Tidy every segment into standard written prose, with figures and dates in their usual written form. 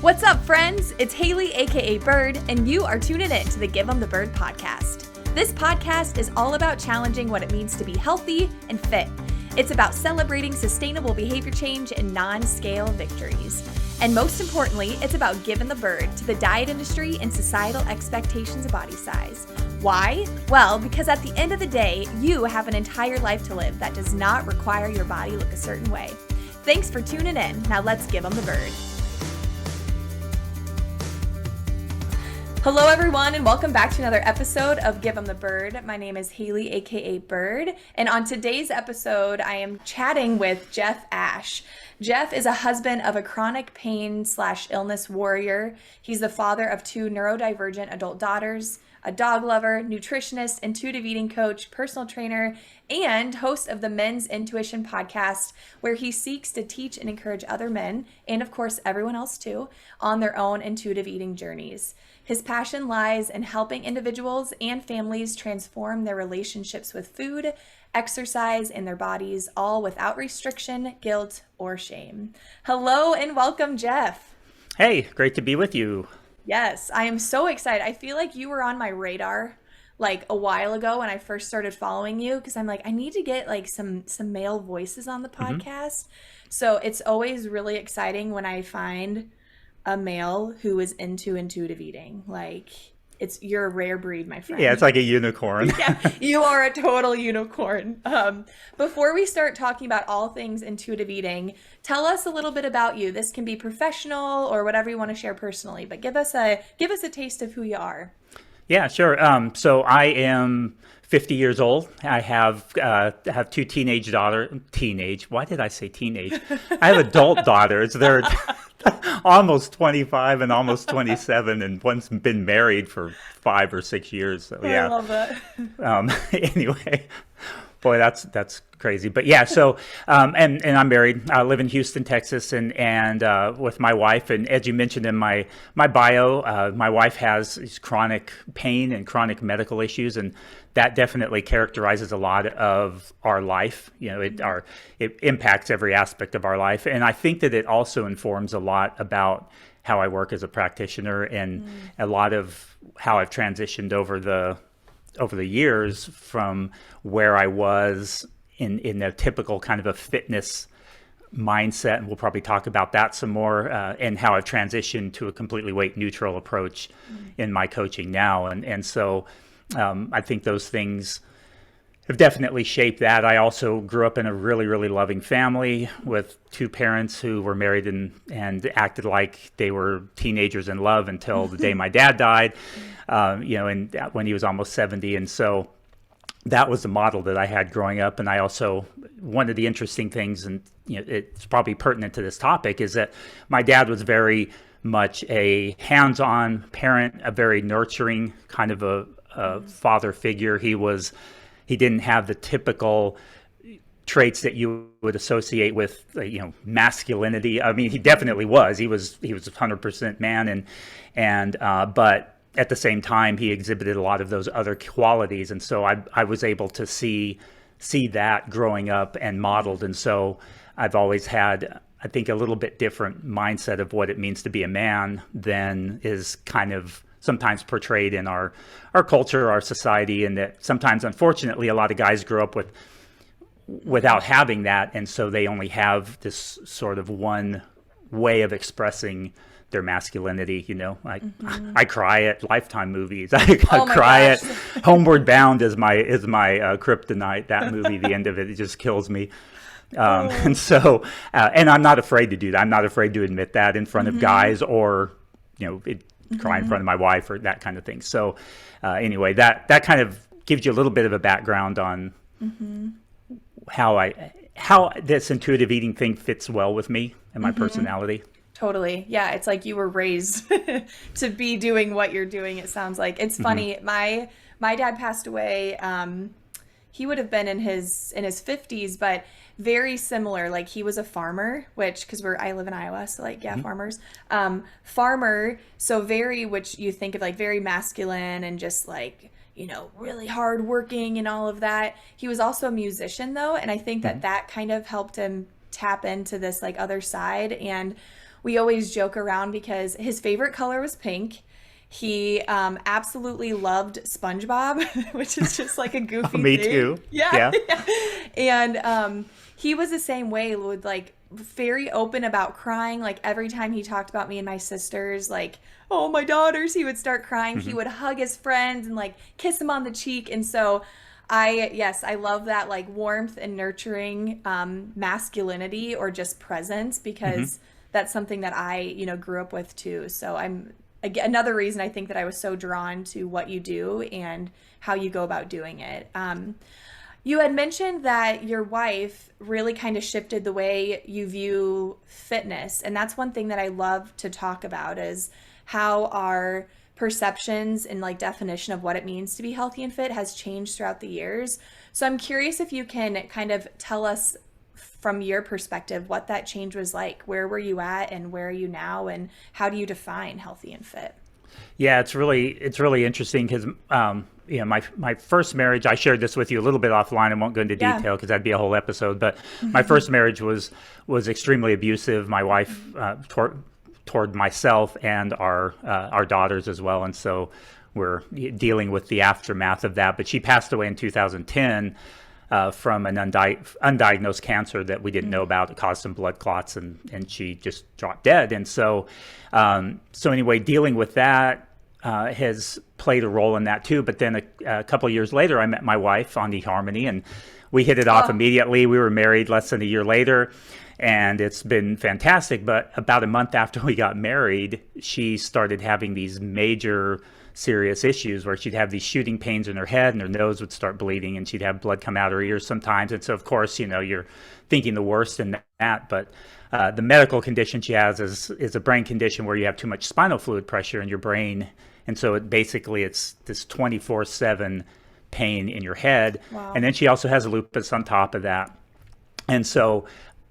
What's up, friends? It's Haley, aka Bird, and you are tuning in to the Give 'em the Bird podcast. This podcast is all about challenging what it means to be healthy and fit. It's about celebrating sustainable behavior change and non-scale victories. And most importantly, it's about giving the bird to the diet industry and societal expectations of body size. Why? Well, because at the end of the day, you have an entire life to live that does not require your body look a certain way. Thanks for tuning in. Now let's give 'em the bird. Hello, everyone, and welcome back to another episode of Give 'em the Bird. My name is Haley, aka Bird, and on today's episode, I am chatting with Jeff Ash. Jeff is a husband of a chronic pain/illness warrior. He's the father of 2 neurodivergent adult daughters, a dog lover, nutritionist, intuitive eating coach, personal trainer, and host of the Men's Intuition podcast, where he seeks to teach and encourage other men, and of course everyone else too, on their own intuitive eating journeys. His passion lies in helping individuals and families transform their relationships with food, exercise, and their bodies, all without restriction, guilt, or shame. Hello and welcome, Jeff. Hey, great to be with you. Yes, I am so excited. I feel like you were on my radar like a while ago when I first started following you, because I'm like, I need to get like some male voices on the podcast. So it's always really exciting when I find a male who is into intuitive eating. Like, you're a rare breed, my friend. Yeah, it's like a unicorn. Yeah, you are a total unicorn. Before we start talking about all things intuitive eating, tell us a little bit about you. This can be professional or whatever you want to share personally, but give us a taste of who you are. Yeah, sure. So I am 50 years old. I have 2 teenage daughters. Teenage? Why did I say teenage? I have adult daughters. They're almost 25 and almost 27, and one's been married for 5 or 6 years. So yeah. I love that. Anyway, boy, that's crazy. But yeah, so and I'm married. I live in Houston, Texas, and with my wife. And as you mentioned in my bio, my wife has these chronic pain and chronic medical issues, and that definitely characterizes a lot of our life. You know, it impacts every aspect of our life, and I think that it also informs a lot about how I work as a practitioner and a lot of how I've transitioned over the years from where I was in a typical kind of a fitness mindset, and we'll probably talk about that some more, and how I've transitioned to a completely weight neutral approach in my coaching now. And so I think those things have definitely shaped that. I also grew up in a really, really loving family with 2 parents who were married and acted like they were teenagers in love until the day my dad died, and when he was almost 70. And so that was the model that I had growing up. And I also, one of the interesting things, and it's probably pertinent to this topic, is that my dad was very much a hands-on parent, a very nurturing kind of a father figure. He didn't have the typical traits that you would associate with, masculinity. I mean, he definitely was. He was 100% man, but at the same time, he exhibited a lot of those other qualities, and so I was able to see that growing up and modeled. And so I've always had, I think, a little bit different mindset of what it means to be a man than is kind of sometimes portrayed in our culture, our society, and that sometimes, unfortunately, a lot of guys grow up without having that, and so they only have this sort of one way of expressing their masculinity. I cry at Lifetime movies. I cry at Homeward Bound is my kryptonite. That movie, the end of it just kills me. And so, and I'm not afraid to do that. I'm not afraid to admit that in front of guys, or cry in front of my wife, or that kind of thing. So anyway, that kind of gives you a little bit of a background on how this intuitive eating thing fits well with me and my personality. Totally. Yeah, it's like you were raised to be doing what you're doing, it sounds like. It's funny. My dad passed away. He would have been in his 50s, but very similar. Like, he was a farmer, because I live in Iowa, so farmers. Farmer, so very, which you think of like very masculine and just like, really hard working and all of that. He was also a musician though, and I think that kind of helped him tap into this like other side. And we always joke around because his favorite color was pink. He absolutely loved SpongeBob, which is just like a Oh, goofy me thing. too. Yeah. Yeah. And he was the same way, would like very open about crying. Like every time he talked about me and my sisters, like, oh, my daughters, he would start crying. He Hmm. would hug his friends and like kiss them on the cheek. And so yes, I love that like warmth and nurturing masculinity or just presence Hmm. because that's something that I, grew up with too. So again, another reason I think that I was so drawn to what you do and how you go about doing it. You had mentioned that your wife really kind of shifted the way you view fitness, and that's one thing that I love to talk about is how our perceptions and like definition of what it means to be healthy and fit has changed throughout the years. So I'm curious if you can kind of tell us from your perspective what that change was like. Where were you at and where are you now and how do you define healthy and fit? Yeah, it's really interesting because my first marriage, I shared this with you a little bit offline. I won't go into Yeah. detail because that'd be a whole episode. But my first marriage was extremely abusive. My wife toward myself and our daughters as well, and so we're dealing with the aftermath of that. But she passed away in 2010 from an undiagnosed cancer that we didn't know about. It caused some blood clots, and she just dropped dead. And so anyway, dealing with that has played a role in that too. But then a couple of years later, I met my wife on eHarmony, and we hit it off Oh, immediately. We were married less than a year later, and it's been fantastic. But about a month after we got married, she started having these major serious issues where she'd have these shooting pains in her head and her nose would start bleeding and she'd have blood come out her ears sometimes. And so, of course, you're thinking the worst in that. But the medical condition she has is a brain condition where you have too much spinal fluid pressure in your brain. And so it's this 24/7 pain in your head. wow. And then she also has lupus on top of that. And so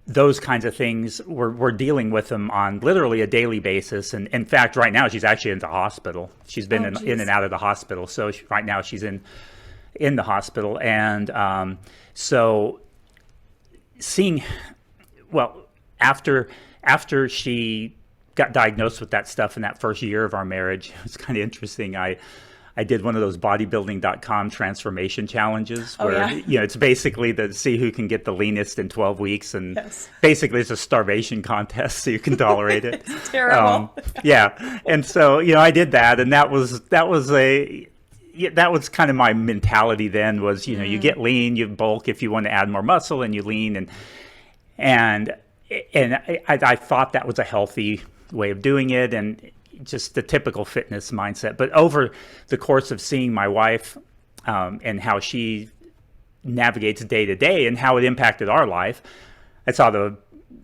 those kinds of things, we're dealing with them on literally a daily basis. And in fact, right now, she's actually in the hospital. She's been Oh, in and geez. out of the hospital. So right now, she's in the hospital. And so seeing, well, after she got diagnosed with that stuff in that first year of our marriage, it was kind of interesting. I did one of those bodybuilding.com transformation challenges Oh, where, yeah. it's basically to see who can get the leanest in 12 weeks. And Yes. basically it's a starvation contest so you can tolerate it. It's terrible. Yeah. And so, I did that. And that was that was kind of my mentality then was, you get lean, you bulk if you want to add more muscle and you lean. And I thought that was a healthy way of doing it and just the typical fitness mindset. But over the course of seeing my wife and how she navigates day to day and how it impacted our life, I saw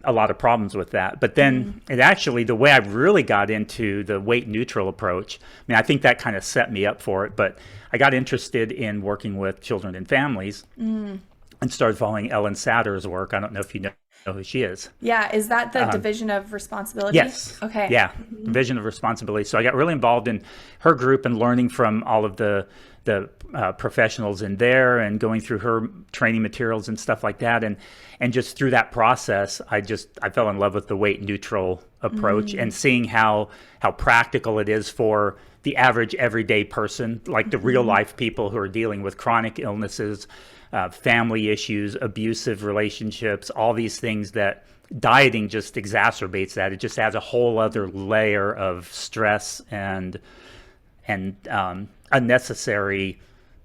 a lot of problems with that. But then it actually, the way I really got into the weight neutral approach, I mean, I think that kind of set me up for it, but I got interested in working with children and families and started following Ellen Satter's work. I don't know if you know who she is. Yeah, is that the division of responsibility? Yes. Okay. Yeah. Vision of responsibility. So I got really involved in her group and learning from all of the professionals in there and going through her training materials and stuff like that. And just through that process, I fell in love with the weight neutral approach and seeing how practical it is for the average everyday person, like the real life people who are dealing with chronic illnesses, family issues, abusive relationships, all these things that dieting just exacerbates that. It just adds a whole other layer of stress and unnecessary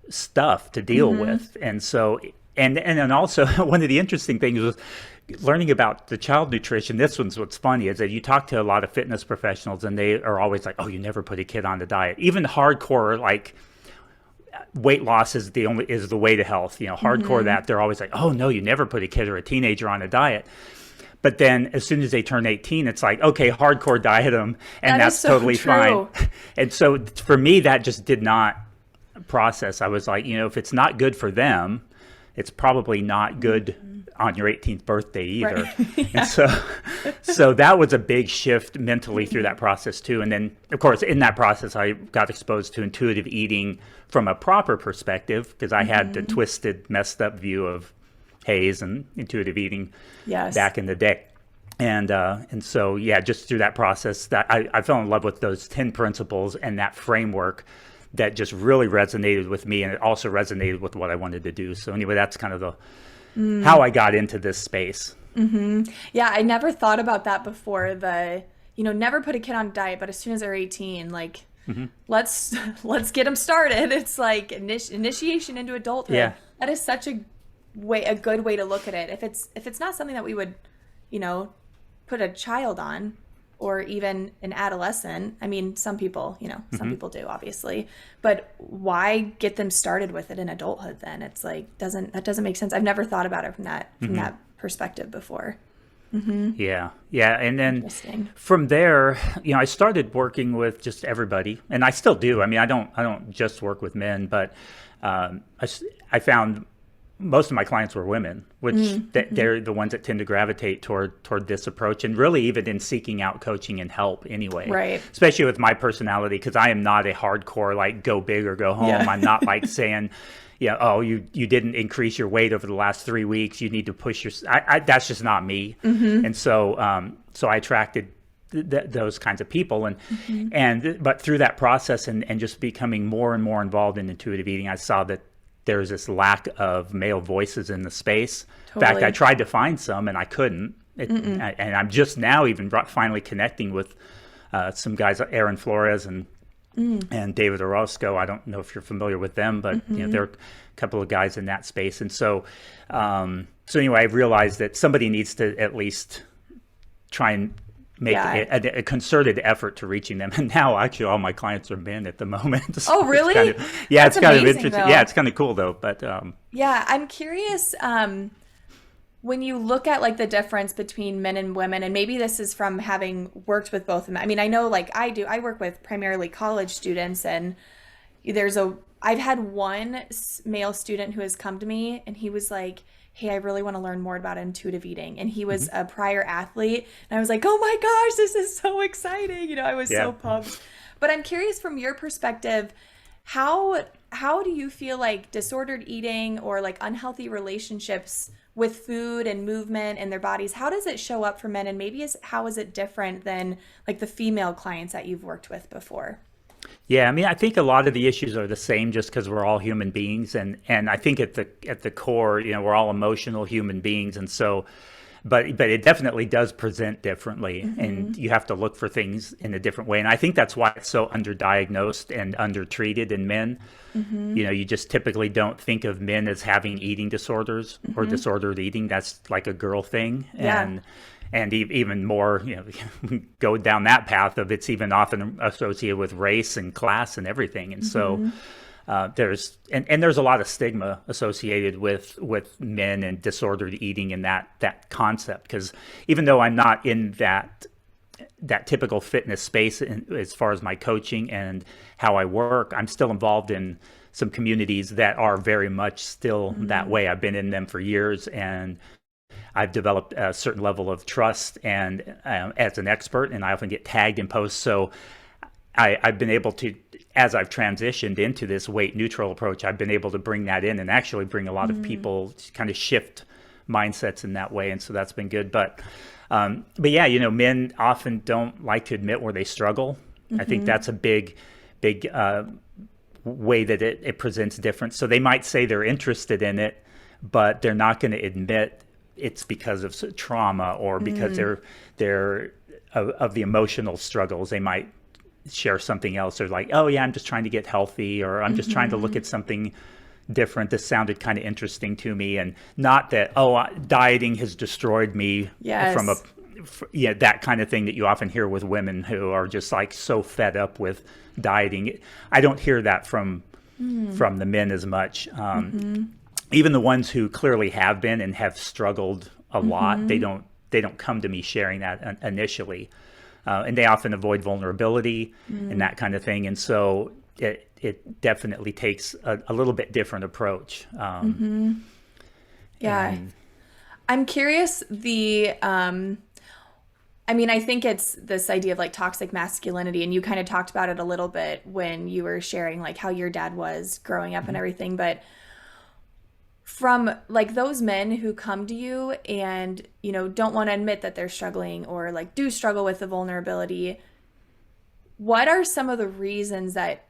stuff to deal with. And so, and then also one of the interesting things was learning about the child nutrition. This one's what's funny is that you talk to a lot of fitness professionals and they are always like, oh, you never put a kid on the diet. Even hardcore, like weight loss is the way to health, hardcore that they're always like, oh no, you never put a kid or a teenager on a diet. But then as soon as they turn 18, it's like, okay, hardcore diet them, and That is that's so totally true. fine. And so for me, that just did not process. I was like, if it's not good for them, it's probably not good on your 18th birthday either. Right. And so that was a big shift mentally through that process too. And then, of course, in that process, I got exposed to intuitive eating from a proper perspective because I had the twisted, messed up view of Hayes and intuitive eating Yes. back in the day. And so, yeah, just through that process, that I fell in love with those 10 principles and that framework that just really resonated with me, and it also resonated with what I wanted to do. So anyway, that's kind of the how I got into this space. Yeah, I never thought about that before. Never put a kid on a diet, but as soon as they're 18, like, let's let's get them started. It's like initiation into adulthood. Yeah. That is such a good way to look at it. If it's not something that we would, you know, put a child on, or even an adolescent. I mean, some people, some people do, obviously, but why get them started with it in adulthood then? It's like, that doesn't make sense. I've never thought about it from that perspective before. Yeah. And then Interesting. from there, I started working with just everybody, and I still do. I mean, I don't just work with men, but I found most of my clients were women, which they're the ones that tend to gravitate toward this approach, and really even in seeking out coaching and help anyway. Right. Especially with my personality, because I am not a hardcore, like, go big or go home. Yeah. I'm not like saying, oh, you didn't increase your weight over the last 3 weeks, you need to push your. That's just not me. And so I attracted those kinds of people, but through that process and just becoming more and more involved in intuitive eating, I saw that there's this lack of male voices in the space. Totally. In fact, I tried to find some and I couldn't. And I'm just now even finally connecting with some guys, Aaron Flores and David Orozco. I don't know if you're familiar with them, but they're a couple of guys in that space. And so anyway, I realized that somebody needs to at least try and make a concerted effort to reaching them. And now actually all my clients are men at the moment. So Oh, really? It's That's kind of amazing, interesting. though. Yeah, it's kind of cool though. But Yeah, I'm curious, when you look at like the difference between men and women, and maybe this is from having worked with both of them. I mean, I know, like, I work with primarily college students, and I've had one male student who has come to me and he was like, hey, I really want to learn more about intuitive eating. And he was a prior athlete. And I was like, oh my gosh, this is so exciting. I was so pumped. But I'm curious, from your perspective, how do you feel like disordered eating or like unhealthy relationships with food and movement and their bodies, how does it show up for men? And maybe how is it different than like the female clients that you've worked with before? yeah, I mean, I think a lot of the issues are the same just because we're all human beings, and I think at the core, we're all emotional human beings, and so, but it definitely does present differently, and you have to look for things in a different way, and I think that's why it's so underdiagnosed and undertreated in men. You just typically don't think of men as having eating disorders or disordered eating. That's like a girl thing, and even more, go down that path of it's even often associated with race and class and everything. And so there's a lot of stigma associated with men and disordered eating and that concept. Because even though I'm not in that typical fitness space as far as my coaching and how I work, I'm still involved in some communities that are very much still that way. I've been in them for years, and I've developed a certain level of trust and as an expert, and I often get tagged in posts. So I've been able to, as I've transitioned into this weight neutral approach, I've been able to bring that in and actually bring a lot of people to kind of shift mindsets in that way. And so that's been good. But yeah, men often don't like to admit where they struggle. I think that's a big way that it presents difference. So they might say they're interested in it, but they're not going to admit it's because of trauma or because they're of the emotional struggles. They might share something else. They're like, oh yeah, I'm just trying to get healthy, or I'm just trying to look at something different. This sounded kind of interesting to me. And not that, dieting has destroyed me. Yes. From that kind of thing that you often hear with women who are just like so fed up with dieting. I don't hear that from the men as much. Even the ones who clearly have been and have struggled a lot, they don't come to me sharing that initially, and they often avoid vulnerability and that kind of thing. And so it definitely takes a little bit different approach. Yeah, I'm curious. I mean, I think it's this idea of like toxic masculinity, and you kind of talked about it a little bit when you were sharing like how your dad was growing up and everything, but from like those men who come to you and, don't want to admit that they're struggling or like do struggle with the vulnerability, what are some of the reasons that,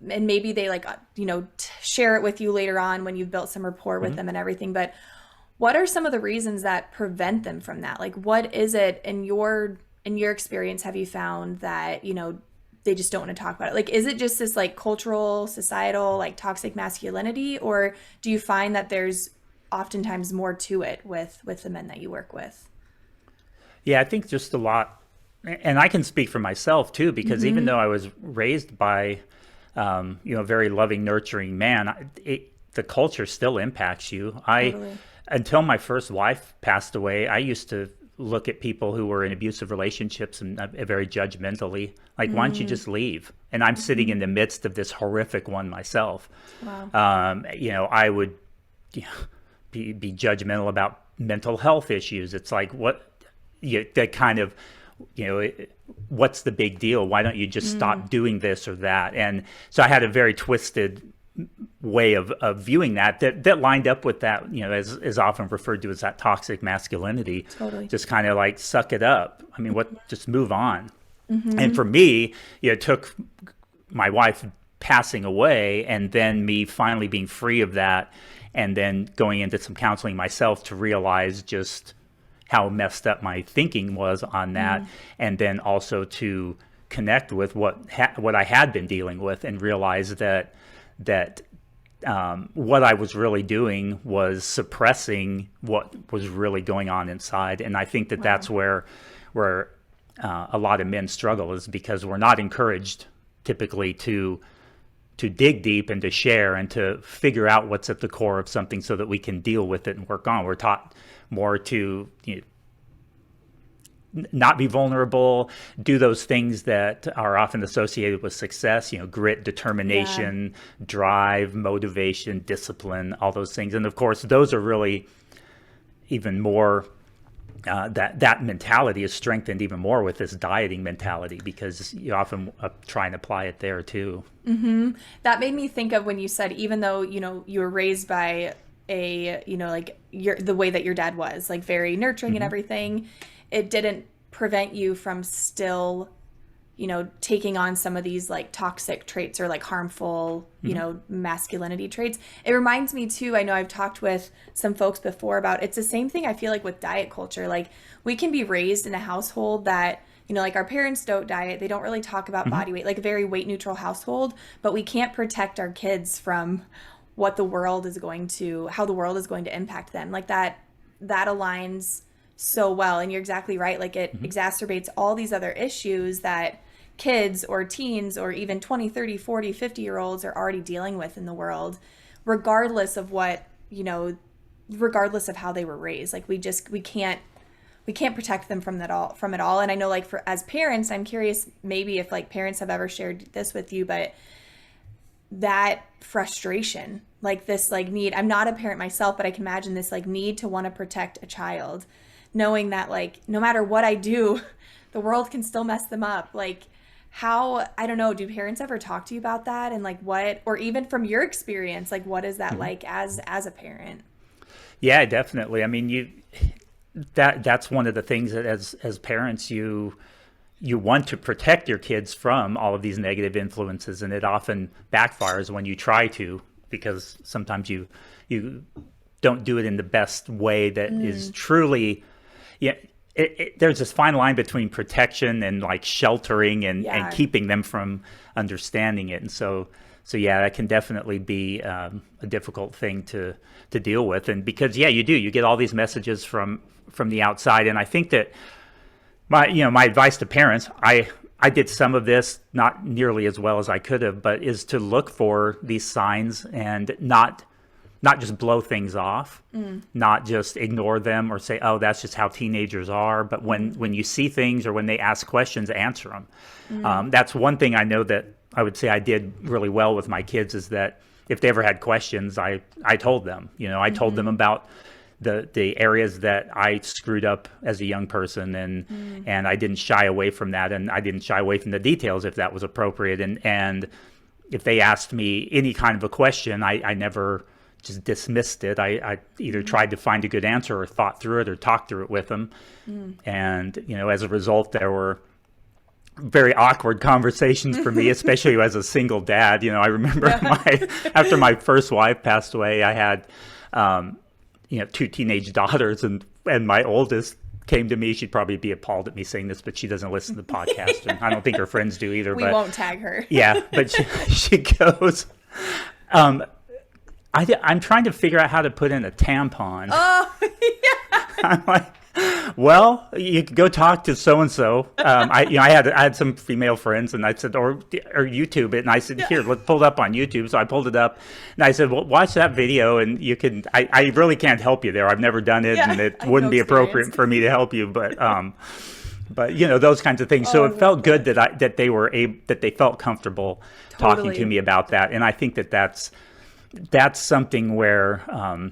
and maybe they like, share it with you later on when you've built some rapport with them and everything, but what are some of the reasons that prevent them from that? Like, what is it in your experience have you found that, they just don't want to talk about it? Like, is it just this like cultural, societal, like toxic masculinity, or do you find that there's oftentimes more to it with the men that you work with? Yeah, I think just a lot, and I can speak for myself too, because even though I was raised by, a very loving, nurturing man, the culture still impacts you. Totally. Until my first wife passed away, I used to look at people who were in abusive relationships and very judgmentally, like, why don't you just leave? And I'm sitting in the midst of this horrific one myself. Wow. I would be judgmental about mental health issues. It's like, that kind of, what's the big deal? Why don't you just stop doing this or that? And so I had a very twisted way of viewing that lined up with that, as often referred to as that toxic masculinity. Totally. Just kind of like, suck it up. I mean, just move on. And for me, it took my wife passing away and then me finally being free of that, and then going into some counseling myself to realize just how messed up my thinking was on that, and then also to connect with what I had been dealing with and realize that what I was really doing was suppressing what was really going on inside. And I think that that's where a lot of men struggle, is because we're not encouraged typically to dig deep and to share and to figure out what's at the core of something so that we can deal with it and work on. We're taught more to not be vulnerable, do those things that are often associated with success, grit, determination, drive, motivation, discipline, all those things. And of course, those are really even more, that mentality is strengthened even more with this dieting mentality, because you often try and apply it there too. That made me think of when you said, even though, you were raised by like the way that your dad was, like very nurturing and everything, it didn't prevent you from still, taking on some of these like toxic traits or like harmful, masculinity traits. It reminds me too, I know I've talked with some folks before about, it's the same thing I feel like with diet culture. Like, we can be raised in a household that, like our parents don't diet. They don't really talk about body weight, like a very weight neutral household, but we can't protect our kids from how the world is going to impact them. Like that aligns so well. And you're exactly right. Like, it exacerbates all these other issues that kids or teens or even 20, 30, 40, 50-year-olds are already dealing with in the world, regardless of what, regardless of how they were raised. Like, we can't protect them from it all. And I know, like, as parents, I'm curious maybe if like parents have ever shared this with you, but that frustration, like this like need, I'm not a parent myself, but I can imagine this like need to want to protect a child, knowing that like no matter what I do, the world can still mess them up. Like, how, I don't know, do parents ever talk to you about that? And like what, or even from your experience, like what is that like as a parent? Yeah, definitely. I mean, that's one of the things that as parents, you want to protect your kids from all of these negative influences, and it often backfires when you try to, because sometimes you don't do it in the best way that is truly, there's this fine line between protection and like sheltering and keeping them from understanding it. And so yeah, that can definitely be a difficult thing to deal with. And because you get all these messages from the outside. And I think that my advice to parents, I did some of this, not nearly as well as I could have, but is to look for these signs and not just blow things off, not just ignore them or say, oh, that's just how teenagers are. But when you see things or when they ask questions, answer them. That's one thing I know that I would say I did really well with my kids, is that if they ever had questions, I told them. I told them about the areas that I screwed up as a young person, and I didn't shy away from that, and I didn't shy away from the details if that was appropriate. And if they asked me any kind of a question, I never just dismissed it. I either tried to find a good answer or thought through it or talked through it with them. And, as a result, there were very awkward conversations for me, especially as a single dad. I remember after my first wife passed away, I had, two teenage daughters, and my oldest came to me. She'd probably be appalled at me saying this, but she doesn't listen to the podcast, and I don't think her friends do either. We won't tag her. Yeah, but she goes, I'm trying to figure out how to put in a tampon. Oh, yeah. I'm like, well, you could go talk to so and so. I had some female friends, and I said, or YouTube it, and I said, here, let's pull it up on YouTube. So I pulled it up, and I said, well, watch that video, and you can. I really can't help you there. I've never done it, and it wouldn't be appropriate for me to help you, but those kinds of things. So it felt good that they felt comfortable talking to me about that, and I think that's something where.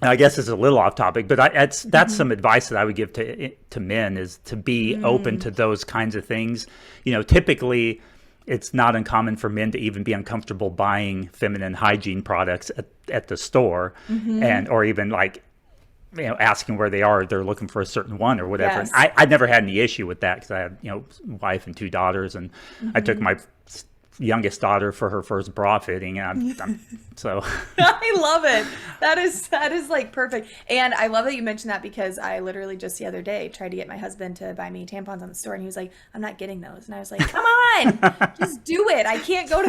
I guess it's a little off topic, but that's some advice that I would give to men, is to be open to those kinds of things. Typically, it's not uncommon for men to even be uncomfortable buying feminine hygiene products at the store, or even like, asking where they are. They're looking for a certain one or whatever. Yes. And I never had any issue with that, because I had wife and two daughters, and I took my youngest daughter for her first bra fitting, and so I love it. That is like perfect. And I love that you mentioned that, because I literally just the other day tried to get my husband to buy me tampons on the store, and he was like, I'm not getting those. And I was like, come on, just do it. I can't go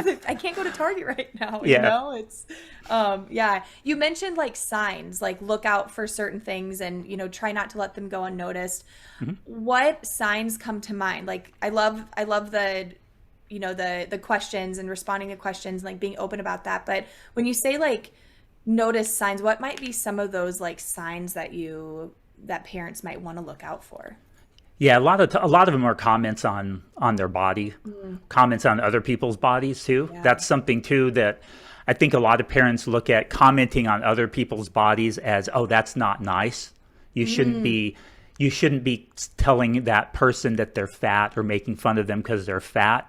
to Target right now. It's you mentioned like signs, like look out for certain things, and try not to let them go unnoticed. What signs come to mind? Like I love the the questions and responding to questions, and like being open about that. But when you say like notice signs, what might be some of those like signs that parents might want to look out for? Yeah, a lot of them are comments on their body, comments on other people's bodies too. Yeah. That's something too that I think a lot of parents look at commenting on other people's bodies as, oh, that's not nice. You shouldn't be telling that person that they're fat or making fun of them because they're fat.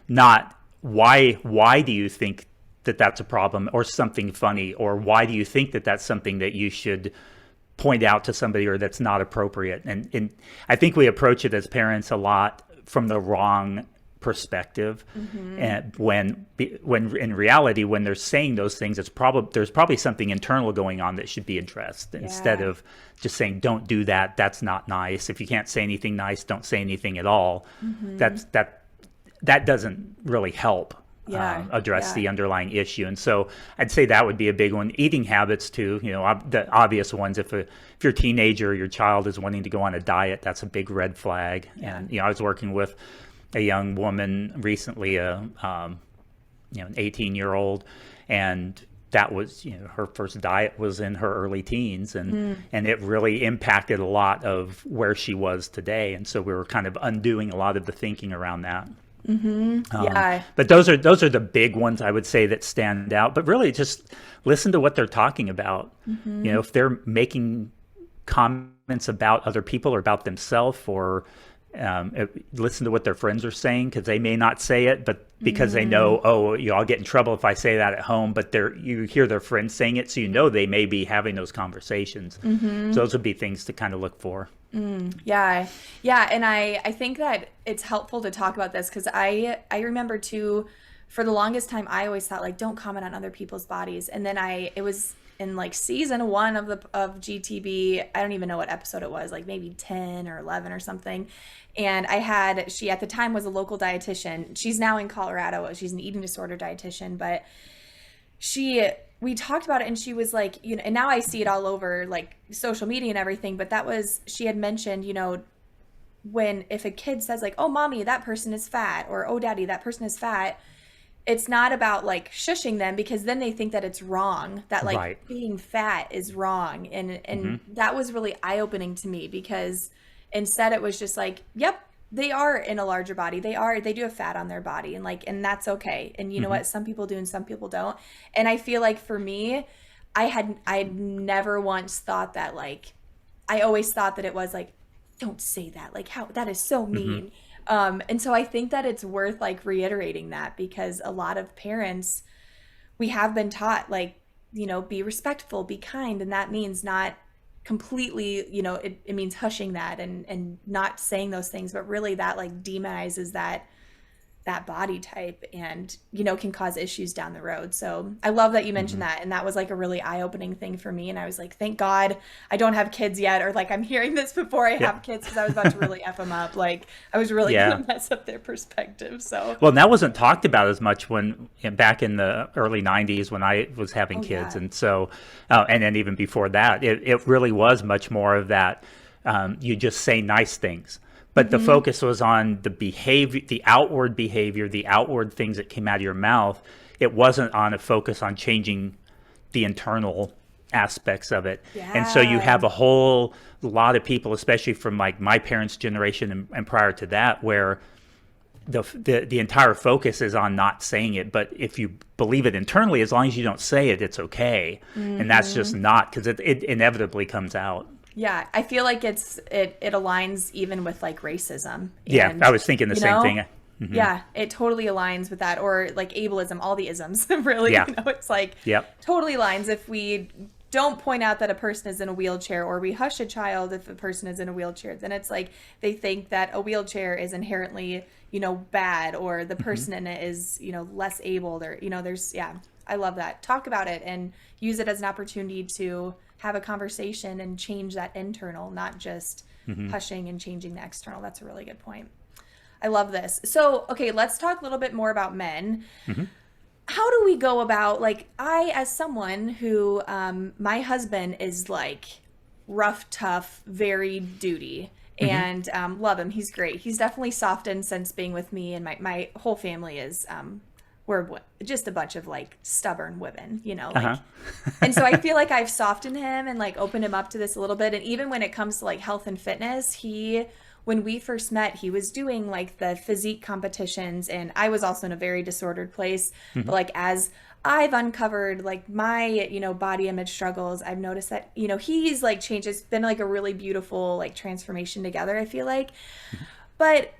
Not why do you think that that's a problem or something funny, or why do you think that that's something that you should point out to somebody or that's not appropriate? And I think we approach it as parents a lot from the wrong perspective. And when in reality, when they're saying those things, there's probably something internal going on that should be addressed, instead of just saying, don't do that, that's not nice. If you can't say anything nice, don't say anything at all. That doesn't really help address the underlying issue. And so I'd say that would be a big one. Eating habits too, the obvious ones. If you're a teenager or your child is wanting to go on a diet, that's a big red flag. And I was working with a young woman recently, an 18-year-old, and that was, her first diet was in her early teens, and it really impacted a lot of where she was today. And so we were kind of undoing a lot of the thinking around that. But those are the big ones I would say that stand out. But really, just listen to what they're talking about. If they're making comments about other people or about themselves, or listen to what their friends are saying, because they may not say it, but because they know, I'll get in trouble if I say that at home. But you hear their friends saying it, so they may be having those conversations. So those would be things to kind of look for. Yeah. And I think that it's helpful to talk about this, because I remember too, for the longest time, I always thought like, don't comment on other people's bodies. And then it was in like season 1 of GTB. I don't even know what episode it was, like maybe 10 or 11 or something. And she at the time was a local dietitian. She's now in Colorado. She's an eating disorder dietitian, but we talked about it, and she was like, and now I see it all over like social media and everything, but she had mentioned, if a kid says like, oh, mommy, that person is fat, or oh, daddy, that person is fat, it's not about like shushing them, because then they think that it's wrong, that like being fat is wrong. And that was really eye-opening to me, because instead it was just like, yep, they are in a larger body. They do have fat on their body, and that's okay. And you know what? Some people do and some people don't. And I feel like for me, I never once thought that, like, I always thought that it was like, don't say that. Like, how, that is so mean. And so I think that it's worth like reiterating that, because a lot of parents, we have been taught like, be respectful, be kind. And that means not completely, it means hushing that and not saying those things, but really that like demonizes that body type and can cause issues down the road. So I love that you mentioned that, and that was like a really eye-opening thing for me. And I was like, thank God I don't have kids yet, or like I'm hearing this before I have kids, because I was about to really f them up. Like I was really gonna mess up their perspective. So well, that wasn't talked about as much back in the early 90s when I was having kids. And so and then even before that, it really was much more of that, you just say nice things. But the focus was on the behavior, the outward behavior, the outward things that came out of your mouth. It wasn't on a focus on changing the internal aspects of it. And so you have a whole lot of people, especially from like my parents' generation and prior to that, where the entire focus is on not saying it. But if you believe it internally, as long as you don't say it, it's okay. And that's just not, because it inevitably comes out. Yeah, I feel like it aligns even with like racism. Yeah, I was thinking the same thing. Mm-hmm. Yeah, it totally aligns with that, or like ableism, all the isms. Really, it's like totally aligns. If we don't point out that a person is in a wheelchair, or we hush a child if a person is in a wheelchair, then it's like they think that a wheelchair is inherently bad, or the person in it is less abled, or there's I love that. Talk about it and use it as an opportunity to have a conversation and change that internal, not just hushing and changing the external. That's a really good point. I love this. So, okay, let's talk a little bit more about men. How do we go about, like, as someone who, my husband is like rough, tough, very duty, and love him. He's great. He's definitely softened since being with me, and my whole family is, we're just a bunch of like stubborn women, like, and so I feel like I've softened him and like opened him up to this a little bit. And even when it comes to like health and fitness, when we first met, he was doing like the physique competitions, and I was also in a very disordered place. But like as I've uncovered like my, body image struggles, I've noticed that, he's like changed. It's been like a really beautiful like transformation together, I feel like. But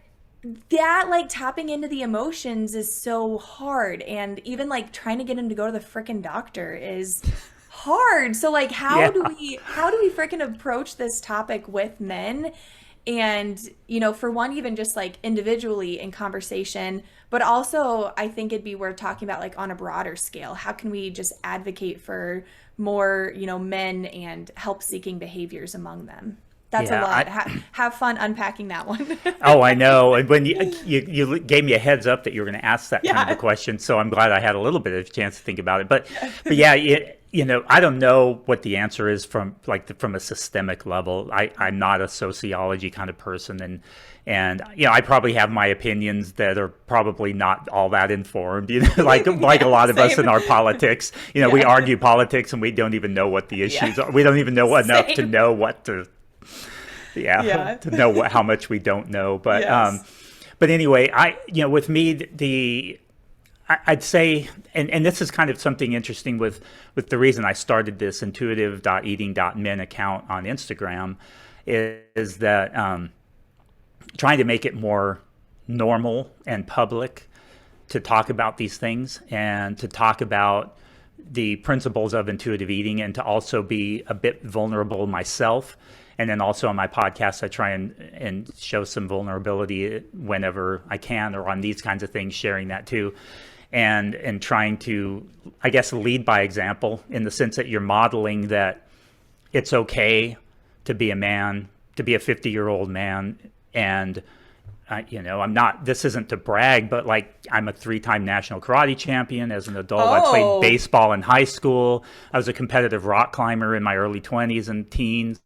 that like tapping into the emotions is so hard, and even like trying to get him to go to the freaking doctor is hard. So like how do we freaking approach this topic with men? And for one, even just like individually in conversation, but also I think it'd be worth talking about like on a broader scale. How can we just advocate for more men and help seeking behaviors among them? That's a lot. Have fun unpacking that one. Oh, I know. And when you gave me a heads up that you were going to ask that kind of a question, so I'm glad I had a little bit of a chance to think about it. But yeah, I don't know what the answer is from a systemic level. I'm not a sociology kind of person, and I probably have my opinions that are probably not all that informed. Like a lot of us in our politics. We argue politics and we don't even know what the issues are. We don't even know enough to know what to. To know how much we don't know, but but anyway, with me, I'd say, and this is kind of something interesting with the reason I started this intuitive.eating.men account on Instagram is that trying to make it more normal and public to talk about these things and to talk about the principles of intuitive eating, and to also be a bit vulnerable myself. And then also on my podcast, I try and show some vulnerability whenever I can, or on these kinds of things, sharing that too. And trying to, I guess, lead by example, in the sense that you're modeling that it's okay to be a man, to be a 50-year-old man. And, I'm not, this isn't to brag, but like I'm a 3-time national karate champion as an adult. I played baseball in high school. I was a competitive rock climber in my early 20s and teens.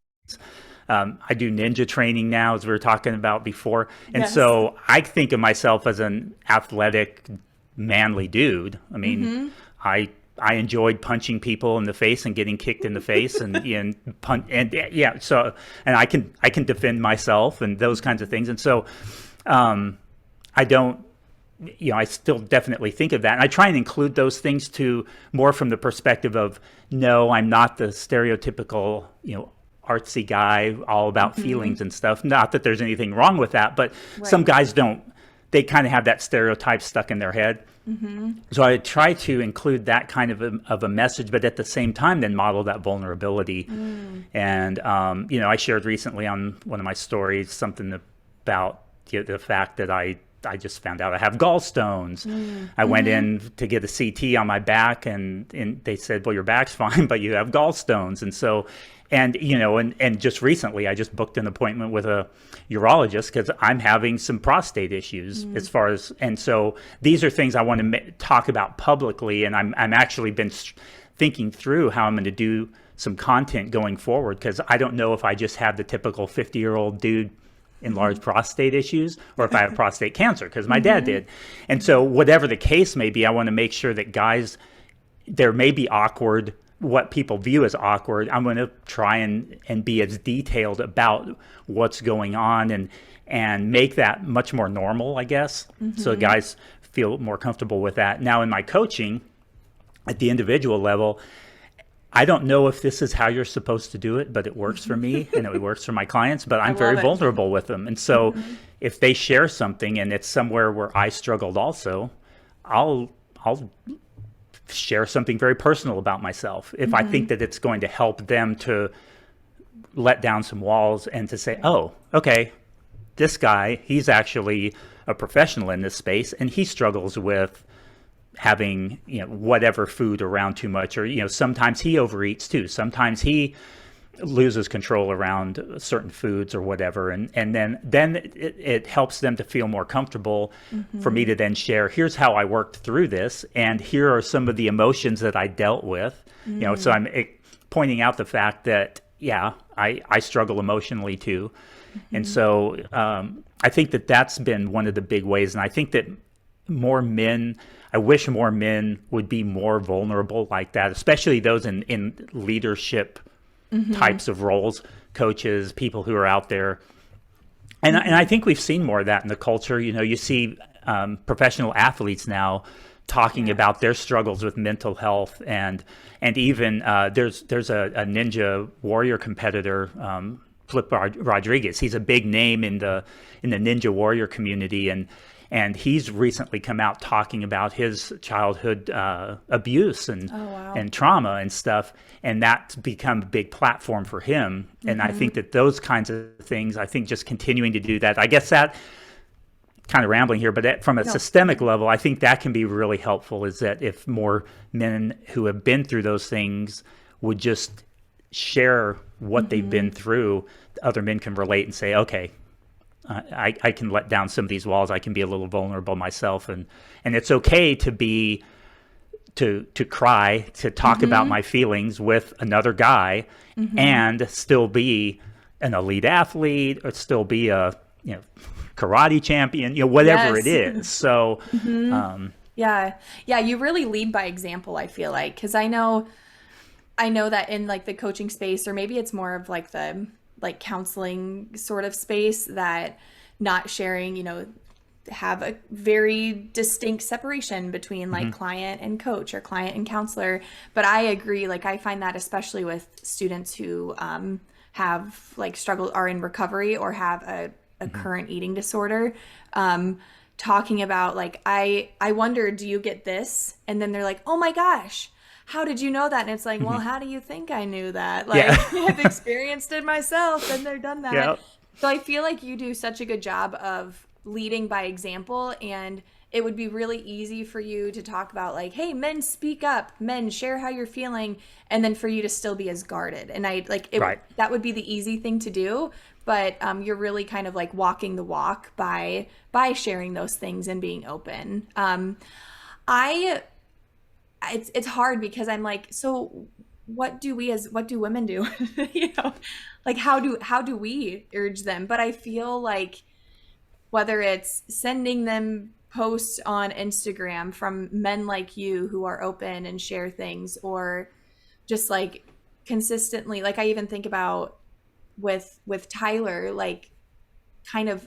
I do ninja training now, as we were talking about before. And so I think of myself as an athletic, manly dude. I mean, I enjoyed punching people in the face and getting kicked in the face and so I can defend myself and those kinds of things. And so I don't, I still definitely think of that. And I try and include those things too, more from the perspective of, no, I'm not the stereotypical, artsy guy all about feelings and stuff. Not that there's anything wrong with that, but some guys don't they kind of have that stereotype stuck in their head. So I try to include that kind of a message, but at the same time, then model that vulnerability. And, I shared recently on one of my stories something about the fact that I just found out I have gallstones. I went in to get a CT on my back, and they said, well, your back's fine, but you have gallstones. And so, and just recently, I just booked an appointment with a urologist because I'm having some prostate issues as far as, and so these are things I want to talk about publicly. And I'm actually been thinking through how I'm going to do some content going forward, because I don't know if I just have the typical 50-year-old dude enlarged prostate issues, or if I have prostate cancer, because my dad did. And so whatever the case may be, I want to make sure that guys, there may be awkward, what people view as awkward. I'm going to try and be as detailed about what's going on and make that much more normal, I guess, so guys feel more comfortable with that. Now, in my coaching at the individual level, I don't know if this is how you're supposed to do it, but it works for me and it works for my clients, but I'm very vulnerable with them. And so if they share something and it's somewhere where I struggled also, I'll share something very personal about myself if I think that it's going to help them to let down some walls and to say, oh, okay, this guy, he's actually a professional in this space and he struggles with having whatever food around too much, or sometimes he overeats too, sometimes he loses control around certain foods or whatever, and then it helps them to feel more comfortable for me to then share, here's how I worked through this, and here are some of the emotions that I dealt with. So I'm pointing out the fact that I struggle emotionally too. And so I think that that's been one of the big ways, and I think that I wish more men would be more vulnerable like that, especially those in leadership types of roles, coaches, people who are out there. And I think we've seen more of that in the culture. You see professional athletes now talking about their struggles with mental health, and even there's a ninja warrior competitor, Flip Rodriguez. He's a big name in the ninja warrior community, and he's recently come out talking about his childhood abuse and trauma and stuff, and that's become a big platform for him. And I think that those kinds of things, I think just continuing to do that, I guess that, kind of rambling here, but from a systemic level, I think that can be really helpful, is that if more men who have been through those things would just share what they've been through, other men can relate and say, okay, I can let down some of these walls. I can be a little vulnerable myself, and it's okay to cry, to talk about my feelings with another guy, and still be an elite athlete, or still be a karate champion, whatever it is. So, you really lead by example, I feel like, because I know that in like the coaching space, or maybe it's more of like the counseling sort of space, that not sharing, have a very distinct separation between like client and coach, or client and counselor. But I agree, like I find that especially with students who have like struggled, are in recovery, or have a current eating disorder, talking about like, I wonder, do you get this? And then they're like, oh my gosh, how did you know that? And it's like, well, how do you think I knew that? Like, I've experienced it myself, and they've done that. Yep. So I feel like you do such a good job of leading by example, and it would be really easy for you to talk about like, hey, men, speak up, men, share how you're feeling, and then for you to still be as guarded. And that would be the easy thing to do. But you're really kind of like walking the walk by sharing those things and being open. It's hard, because I'm like, so what do women do? Like how do we urge them? But I feel like whether it's sending them posts on Instagram from men like you who are open and share things, or just like consistently, like I even think about with Tyler, like kind of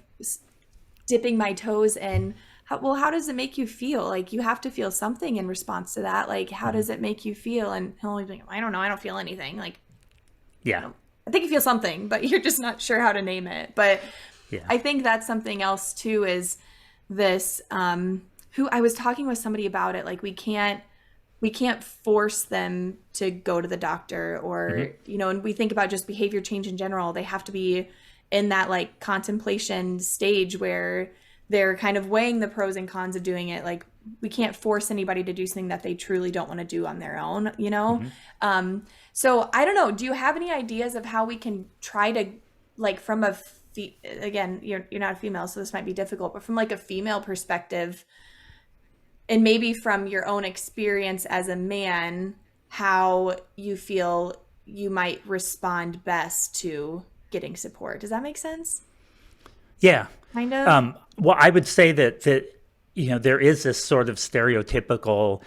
dipping my toes in, how does it make you feel? Like you have to feel something in response to that. Like, how does it make you feel? And he'll only be like, I don't know. I don't feel anything. Like, I think you feel something, but you're just not sure how to name it. But I think that's something else too, is this who I was talking with somebody about it, like we can't force them to go to the doctor, or and we think about just behavior change in general. They have to be in that like contemplation stage where they're kind of weighing the pros and cons of doing it. Like we can't force anybody to do something that they truly don't want to do on their own, so I don't know, do you have any ideas of how we can try to, like, from again, you're not a female, so this might be difficult, but from like a female perspective, and maybe from your own experience as a man, how you feel you might respond best to getting support? Does that make sense? Yeah. Kind of. Well, I would say that there is this sort of stereotypical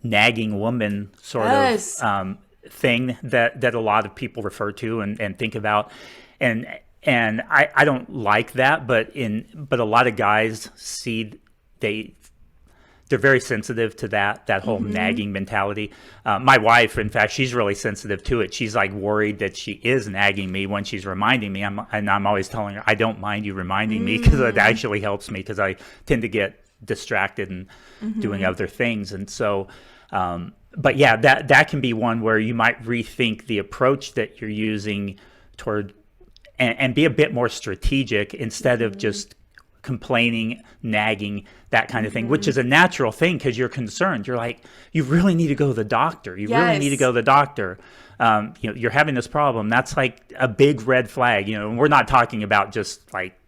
nagging woman sort Yes. of thing that a lot of people refer to and think about, and I don't like that, but a lot of guys they're very sensitive to that whole nagging mentality. My wife, in fact, she's really sensitive to it. She's like worried that she is nagging me when she's reminding me. I'm always telling her, I don't mind you reminding me, because it actually helps me, because I tend to get distracted and doing other things. And so, but yeah, that can be one where you might rethink the approach that you're using toward, and be a bit more strategic instead of just complaining, nagging, that kind of thing, which is a natural thing because you're concerned. You're like, you really need to go to the doctor. You really need to go to the doctor. You're having this problem. That's like a big red flag. And we're not talking about just like,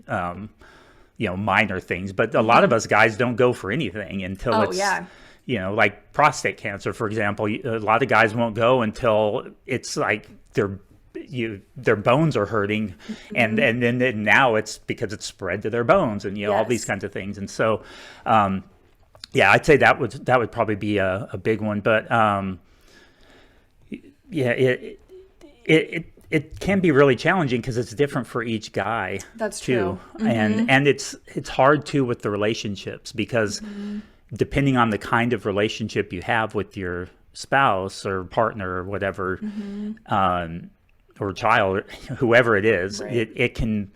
minor things, but a lot of us guys don't go for anything until like prostate cancer, for example. A lot of guys won't go until it's like their bones are hurting, and then now it's because it's spread to their bones, and all these kinds of things. And so I'd say that would probably be a big one. But it can be really challenging because it's different for each guy. That's too. True. And it's hard too with the relationships, because depending on the kind of relationship you have with your spouse or partner or whatever, or child, or whoever it is, it can,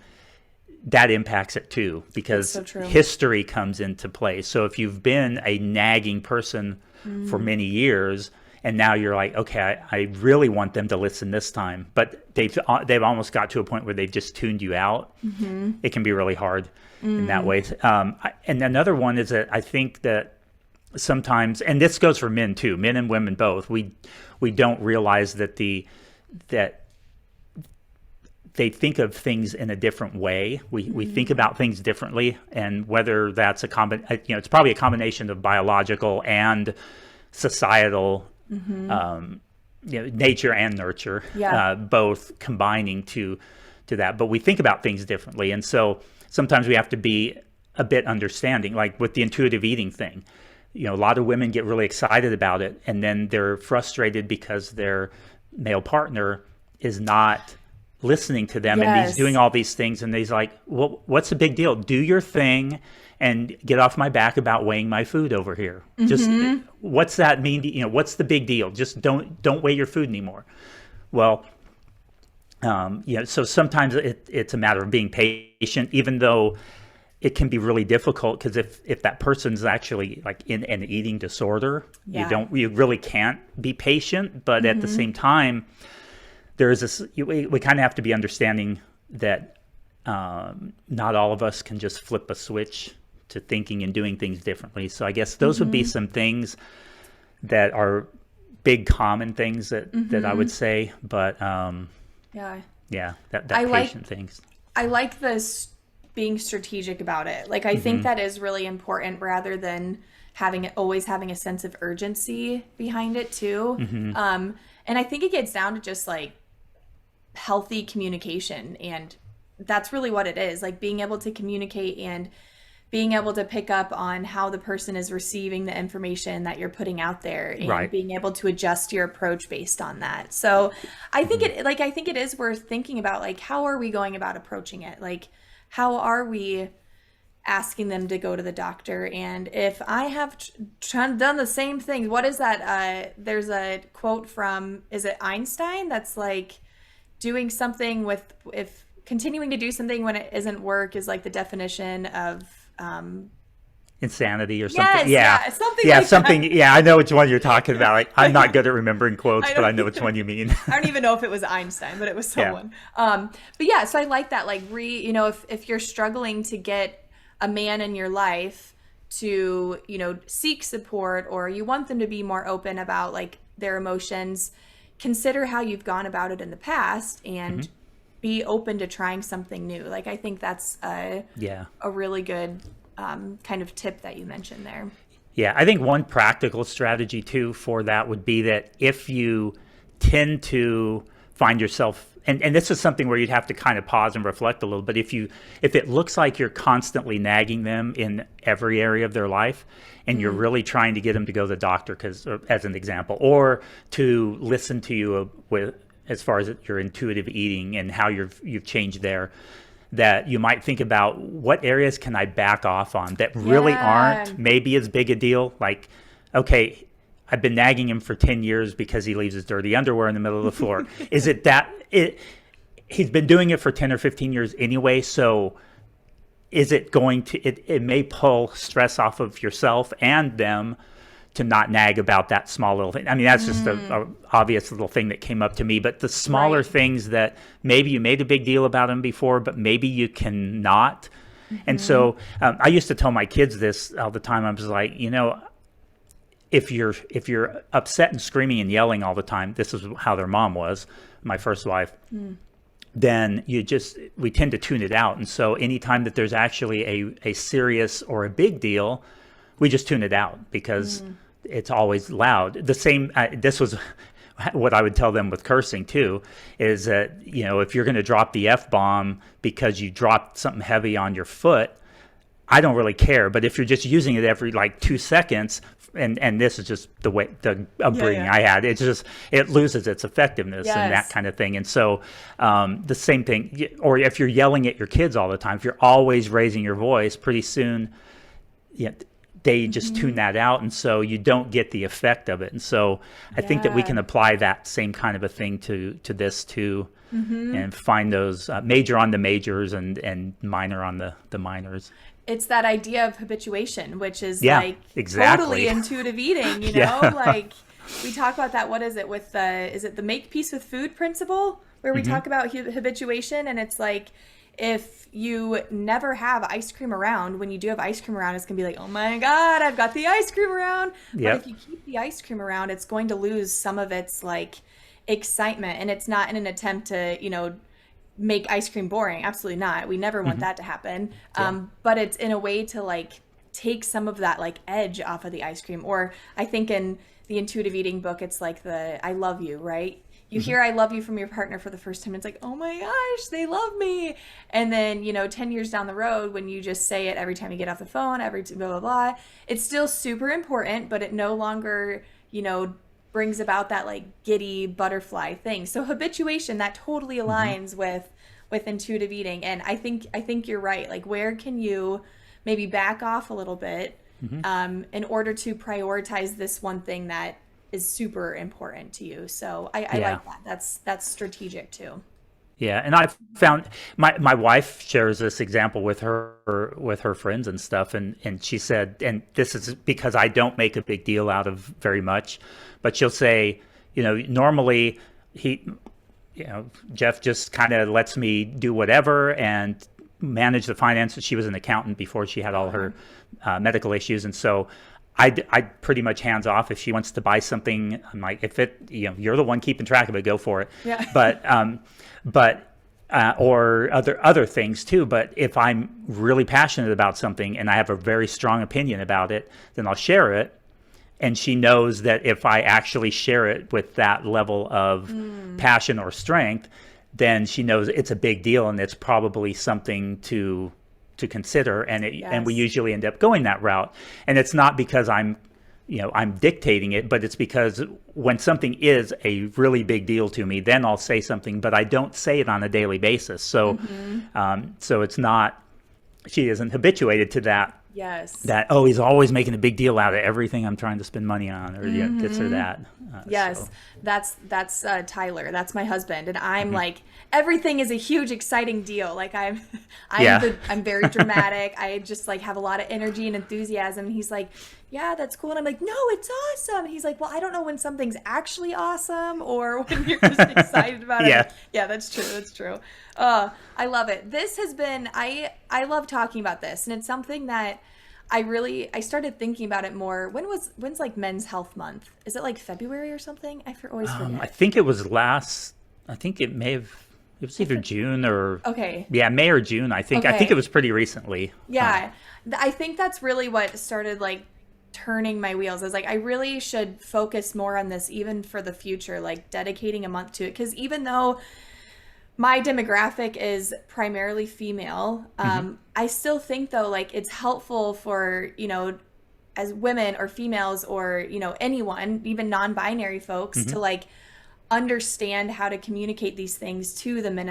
that impacts it too, because history comes into play. So if you've been a nagging person for many years, and now you're like, okay, I really want them to listen this time, but they've almost got to a point where they've just tuned you out. It can be really hard in that way. And another one is that I think that sometimes, and this goes for men too, men and women both, we don't realize that they think of things in a different way. We think about things differently, and whether that's it's probably a combination of biological and societal, nature and nurture, both combining to that. But we think about things differently, and so sometimes we have to be a bit understanding. Like with the intuitive eating thing, a lot of women get really excited about it, and then they're frustrated because their male partner is not listening to them, and he's doing all these things, and he's like, well, what's the big deal? Do your thing and get off my back about weighing my food over here. Just what's that mean? What's the big deal? Just don't weigh your food anymore. Well, so sometimes it's a matter of being patient, even though it can be really difficult, because if that person's actually like in an eating disorder, you really can't be patient. But at the same time, there is this, we kind of have to be understanding that not all of us can just flip a switch to thinking and doing things differently. So I guess those would be some things that are big common things that I would say. But that patient things. I like this being strategic about it. Like I think that is really important, rather than always having a sense of urgency behind it too. And I think it gets down to just like healthy communication, and that's really what it is, like being able to communicate and being able to pick up on how the person is receiving the information that you're putting out there, and being able to adjust your approach based on that. So I think I think it is worth thinking about, like, how are we going about approaching it? Like, how are we asking them to go to the doctor? And if I have done the same thing, what is that? There's a quote from, is it Einstein? That's like, doing something if continuing to do something when it isn't work is like the definition of insanity or something. Yes, Yeah. yeah, something Yeah, like something. that. Yeah, I know which one you're talking about. I'm not good at remembering quotes, but I know which one you mean. I don't even know if it was Einstein, but it was Yeah. someone. But yeah, so I like that. Like, if you're struggling to get a man in your life to, seek support, or you want them to be more open about like their emotions, consider how you've gone about it in the past and be open to trying something new. Like, I think that's Yeah. a really good kind of tip that you mentioned there. Yeah, I think one practical strategy too for that would be that if you tend to find yourself, and this is something where you'd have to kind of pause and reflect a little, but if it looks like you're constantly nagging them in every area of their life, and you're really trying to get them to go to the doctor, as an example, or to listen to you with as far as your intuitive eating and how you've changed there, that you might think about what areas can I back off on that really aren't maybe as big a deal. Like, okay, I've been nagging him for 10 years because he leaves his dirty underwear in the middle of the floor. Is it that he's been doing it for 10 or 15 years anyway, so is it going to, it may pull stress off of yourself and them to not nag about that small little thing. I mean, that's just a obvious little thing that came up to me. But the smaller things that maybe you made a big deal about them before, but maybe you cannot. And so I used to tell my kids this all the time. I was like, if you're upset and screaming and yelling all the time, this is how their mom was, my first wife. Then we tend to tune it out. And so anytime that there's actually a serious or a big deal, we just tune it out because it's always loud. The same, this was what I would tell them with cursing too, is that, if you're going to drop the F-bomb because you dropped something heavy on your foot, I don't really care. But if you're just using it every like 2 seconds, and this is just the way the upbringing I had, it loses its effectiveness and that kind of thing. And so the same thing, or if you're yelling at your kids all the time, if you're always raising your voice, pretty soon, they just tune that out, and so you don't get the effect of it. And so I think that we can apply that same kind of a thing to this too, and find those major on the majors and minor on the minors. It's that idea of habituation, which is exactly. totally intuitive eating, like we talk about that. What is it with is it the make peace with food principle, where we talk about habituation? And it's like, if you never have ice cream around, when you do have ice cream around, it's going to be like, oh my God, I've got the ice cream around. But if you keep the ice cream around, it's going to lose some of its like excitement. And it's not in an attempt to, make ice cream boring. Absolutely not. We never want that to happen. But it's in a way to like take some of that like edge off of the ice cream. Or I think in the intuitive eating book, it's like the I love you, right? You hear I love you from your partner for the first time. It's like, oh my gosh, they love me. And then, 10 years down the road, when you just say it every time you get off the phone, blah, blah, blah, it's still super important, but it no longer, brings about that like giddy butterfly thing. So habituation, that totally aligns with intuitive eating. And I think you're right. Like, where can you maybe back off a little bit in order to prioritize this one thing that is super important to you? So I like that. That's strategic too. Yeah, and I've found my wife shares this example with her friends and stuff, and she said, and this is because I don't make a big deal out of very much, but she'll say, normally Jeff just kind of lets me do whatever and manage the finances. She was an accountant before she had all her medical issues, and so I pretty much hands off. If she wants to buy something, I'm like, if it, you're the one keeping track of it, go for it. Yeah. But or other things too. But if I'm really passionate about something and I have a very strong opinion about it, then I'll share it. And she knows that if I actually share it with that level of passion or strength, then she knows it's a big deal and it's probably something to consider, and we usually end up going that route. And it's not because I'm dictating it, but it's because when something is a really big deal to me, then I'll say something, but I don't say it on a daily basis. So so it's not, she isn't habituated to that Yes. that, oh, he's always making a big deal out of everything I'm trying to spend money on, or this or that. Yes, So, that's Tyler. That's my husband, and I'm like everything is a huge exciting deal. Like yeah. I'm very dramatic. I just like have a lot of energy and enthusiasm. And he's like, yeah, that's cool. And I'm like, no, it's awesome. And he's like, well, I don't know when something's actually awesome or when you're just excited about it. Yeah. Yeah, that's true. That's true. I love it. This has been I love talking about this, and it's something that I started thinking about it more. When's like Men's Health Month? Is it like February or something? Always I forget. think it was I think it may have, it was either June or, Okay. yeah, May or June, I think. I think Okay. it was pretty recently. Yeah. I think that's really what started like turning my wheels. I was like, I really should focus more on this even for the future, like dedicating a month to it. Because even though my demographic is primarily female, I still think though, like it's helpful for, as women or females or, anyone, even non-binary folks to like understand how to communicate these things to the men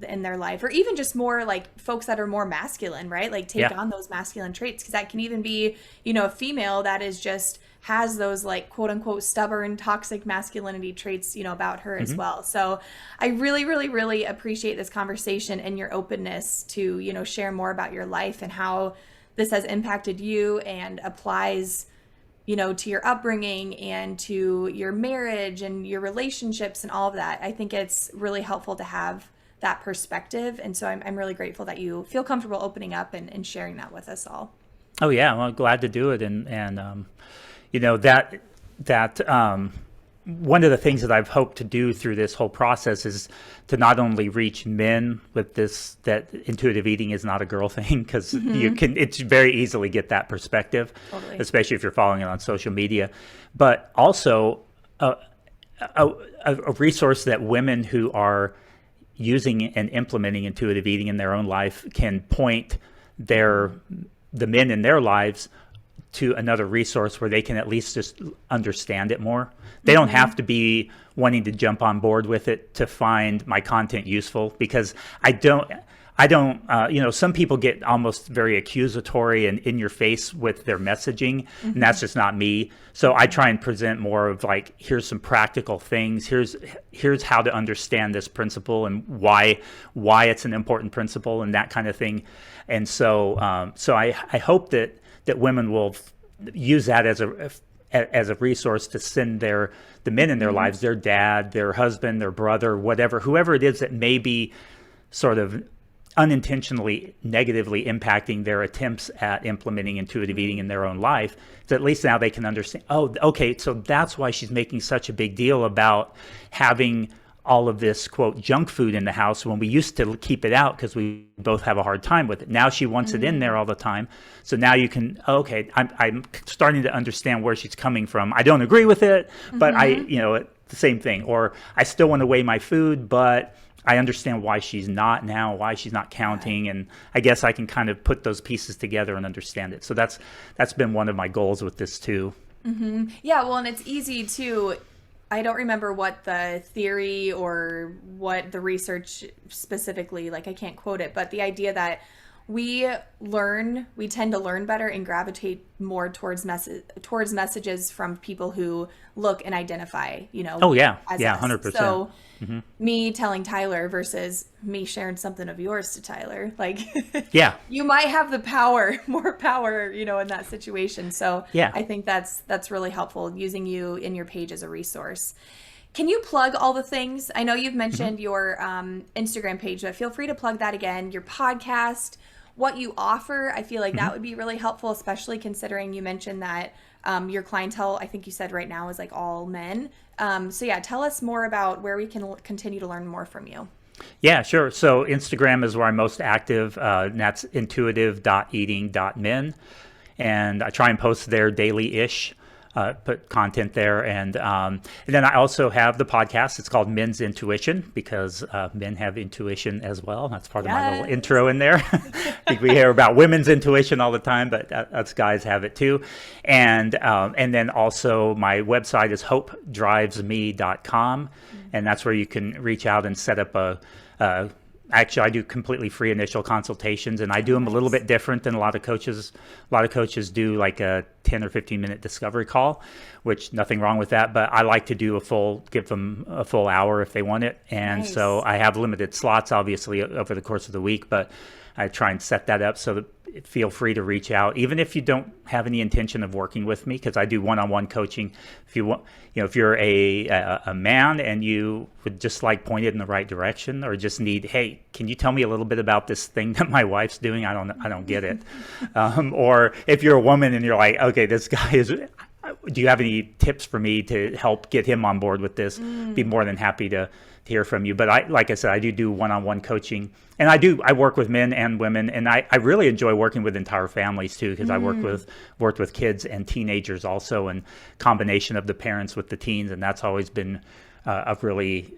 in their life, or even just more like folks that are more masculine, right? Like take Yeah. on those masculine traits, because that can even be, a female that is just has those like quote unquote stubborn toxic masculinity traits, about her as well. So I really, really, really appreciate this conversation and your openness to, share more about your life and how this has impacted you and applies to your upbringing and to your marriage and your relationships and all of that. I think it's really helpful to have that perspective. And so I'm really grateful that you feel comfortable opening up and sharing that with us all. Oh yeah, well, glad to do it, and that one of the things that I've hoped to do through this whole process is to not only reach men with this, that intuitive eating is not a girl thing, because it's very easily get that perspective, Totally. especially if you're following it on social media, but also a resource that women who are using and implementing intuitive eating in their own life can point the men in their lives to another resource where they can at least just understand it more. They don't have to be wanting to jump on board with it to find my content useful, because I don't, some people get almost very accusatory and in your face with their messaging, and that's just not me. So I try and present more of like, here's some practical things. Here's how to understand this principle and why it's an important principle and that kind of thing. And so, I hope that women will use that as a resource to send the men in their lives, their dad, their husband, their brother, whoever it is that may be sort of unintentionally negatively impacting their attempts at implementing intuitive eating in their own life. So at least now they can understand, oh, okay, so that's why she's making such a big deal about having all of this, quote, junk food in the house when we used to keep it out because we both have a hard time with it. Now she wants it in there all the time. So now you can, okay, I'm starting to understand where she's coming from. I don't agree with it, but the same thing. Or I still want to weigh my food, but I understand why she's not counting. And I guess I can kind of put those pieces together and understand it. So that's been one of my goals with this too. Yeah, well, and it's easy to, I don't remember what the theory or what the research specifically, like I can't quote it, but the idea that we tend to learn better and gravitate more towards messages from people who look and identify, Oh yeah, as yeah, us. 100%. So me telling Tyler versus me sharing something of yours to Tyler, like, yeah, you might have more power, in that situation. So yeah. I think that's really helpful, using you in your page as a resource. Can you plug all the things? I know you've mentioned your Instagram page, but feel free to plug that again, your podcast, what you offer. I feel like that would be really helpful, especially considering you mentioned that your clientele, I think you said right now, is like all men. So yeah, tell us more about where we can continue to learn more from you. Yeah, sure. So Instagram is where I'm most active. And that's intuitive.eating.men. And I try and post there daily-ish. Put content there, and then I also have the podcast. It's called Men's Intuition, because men have intuition as well. That's part of my little intro in there. I think we hear about women's intuition all the time, but us guys have it too. And then also my website is hopedrivesme.com, and that's where you can reach out and set up a Actually, I do completely free initial consultations, and I do them a little bit different than a lot of coaches. A lot of coaches do like a 10 or 15-minute discovery call, which nothing wrong with that, but I like to do give them a full hour if they want it. And so I have limited slots, obviously, over the course of the week, but I try and set that up so that feel free to reach out, even if you don't have any intention of working with me, because I do one-on-one coaching. If you want, if you're a man and you would just like pointed in the right direction, or just need, hey, can you tell me a little bit about this thing that my wife's doing? I don't get it. Or if you're a woman and you're like, okay, this guy is. Do you have any tips for me to help get him on board with this? Be more than happy to hear from you. But like I said, I do one-on-one coaching, and I work with men and women, and I really enjoy working with entire families too, because I worked with kids and teenagers also, and combination of the parents with the teens, and that's always been a really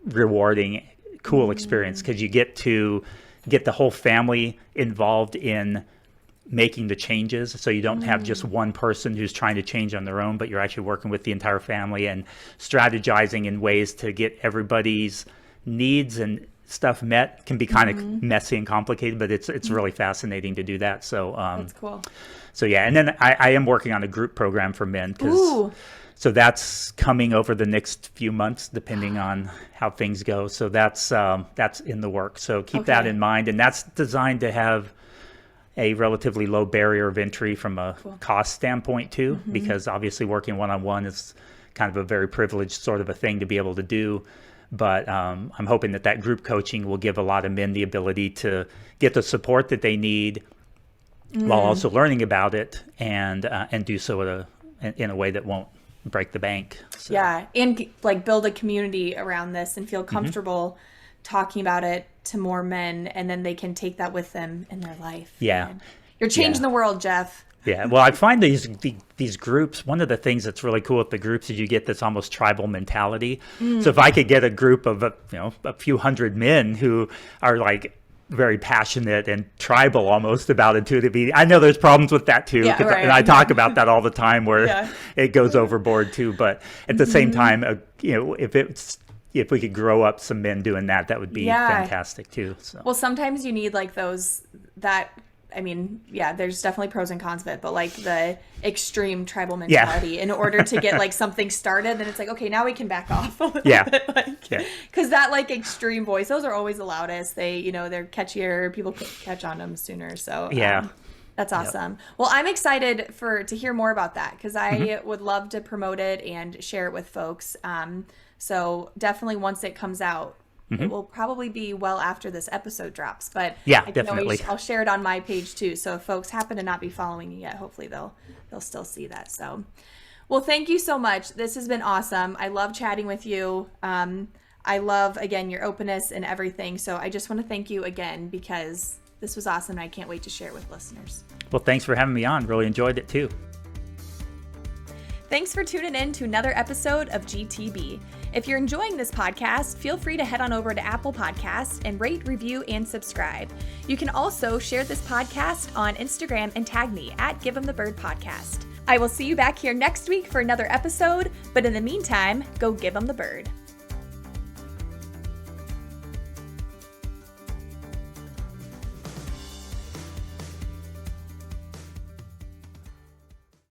rewarding, cool experience, because you get to get the whole family involved in making the changes, so you don't have just one person who's trying to change on their own, but you're actually working with the entire family and strategizing in ways to get everybody's needs and stuff met. Can be kind of messy and complicated, but it's really fascinating to do that. So that's cool. So yeah, and then I am working on a group program for men, so that's coming over the next few months, depending on how things go. So that's in the works. So keep that in mind, and that's designed to have a relatively low barrier of entry from a cost standpoint too, because obviously working one-on-one is kind of a very privileged sort of a thing to be able to do. But I'm hoping that group coaching will give a lot of men the ability to get the support that they need while also learning about it, and do so in a way that won't break the bank. So. Yeah, and like build a community around this and feel comfortable talking about it to more men, and then they can take that with them in their life. Yeah. And you're changing the world, Jeff. Yeah. Well, I find these groups, one of the things that's really cool with the groups is you get this almost tribal mentality. So if I could get a group of a few hundred men who are like very passionate and tribal almost about intuitive, I know there's problems with that too, and I talk about that all the time, where it goes overboard too. But at the same time, if we could grow up some men doing that, that would be fantastic too. So. Well, sometimes you need like there's definitely pros and cons of it, but like the extreme tribal mentality in order to get like something started, then it's like, okay, now we can back off a little bit. Because that like extreme voice, those are always the loudest. They're catchier, people catch on them sooner. So that's awesome. Well, I'm excited to hear more about that, because I would love to promote it and share it with folks. So definitely once it comes out, it will probably be well after this episode drops. But definitely. I'll share it on my page too. So if folks happen to not be following you yet, hopefully they'll still see that. So, well, thank you so much. This has been awesome. I love chatting with you. I love, again, your openness and everything. So I just want to thank you again, because this was awesome, and I can't wait to share it with listeners. Well, thanks for having me on. Really enjoyed it too. Thanks for tuning in to another episode of GTB. If you're enjoying this podcast, feel free to head on over to Apple Podcasts and rate, review, and subscribe. You can also share this podcast on Instagram and tag me at Give 'em the Bird Podcast. I will see you back here next week for another episode, but in the meantime, go give 'em the bird.